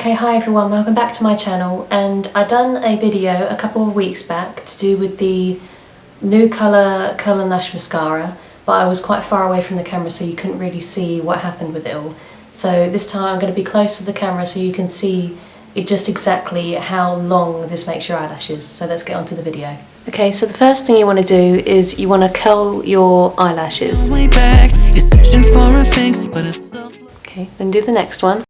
Okay, hi everyone, welcome back to my channel. And I done a video a couple of weeks back to do with the new colour Lash mascara, but I was quite far away from the camera so you couldn't really see what happened with it all. So this time I'm going to be close to the camera so you can see just exactly how long this makes your eyelashes. So let's get on to the video. Okay, so the first thing you want to do is you want to curl your eyelashes. Okay, then do the next one.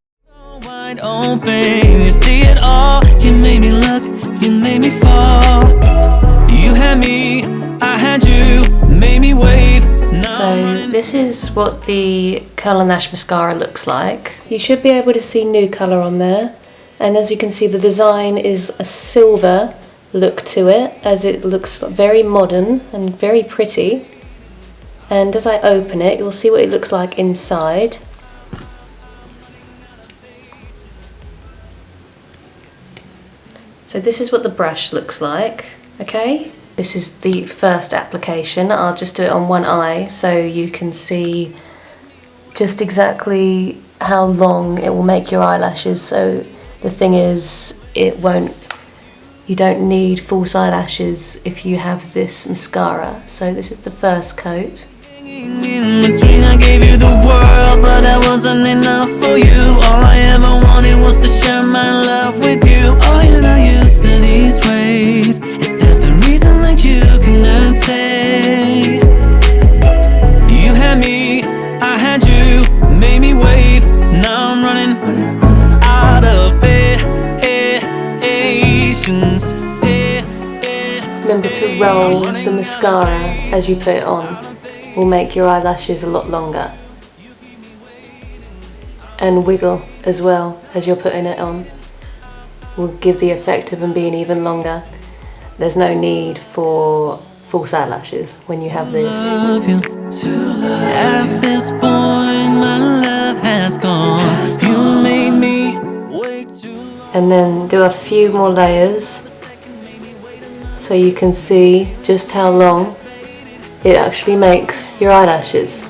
Wide open, you see it all. You made me look, you made me fall. You had me, I had you, made me wait. So this is what the Curl and Lash mascara looks like. You should be able to see new colour on there, and as you can see the design is a silver look to it, as it looks very modern and very pretty. And as I open it, you'll see what it looks like inside. So this is what the brush looks like, okay? This is the first application. I'll just do it on one eye so you can see just exactly how long it will make your eyelashes. So the thing is, you don't need false eyelashes if you have this mascara. So this is the first coat. I gave you the world, but that wasn't enough for you. All I ever wanted was to share my love with you. Oh, you're not used to these ways. Is that the reason that you cannot stay? You had me, I had you, made me wait. Now I'm running out of patience. Remember to roll the mascara as you put it on. Will make your eyelashes a lot longer, and wiggle as well as you're putting it on will give the effect of them being even longer. There's no need for false eyelashes when you have this. At this point my love has gone. You made me wait too long. And then do a few more layers so you can see just how long it actually makes your eyelashes.